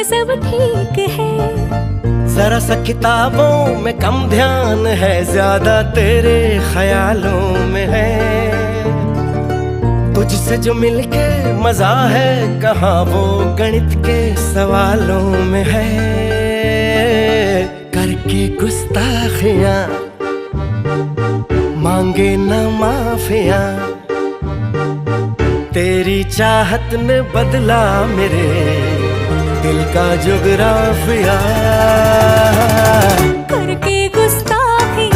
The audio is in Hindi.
सब ठीक है। जरा सा किताबों में कम ध्यान है, ज्यादा तेरे ख्यालों में है। तुझसे जो मिलके मजा है, कहाँ वो गणित के सवालों में है। करके गुस्ताखियां मांगे न माफिया, तेरी चाहत ने बदला मेरे दिल का जुगराफिया।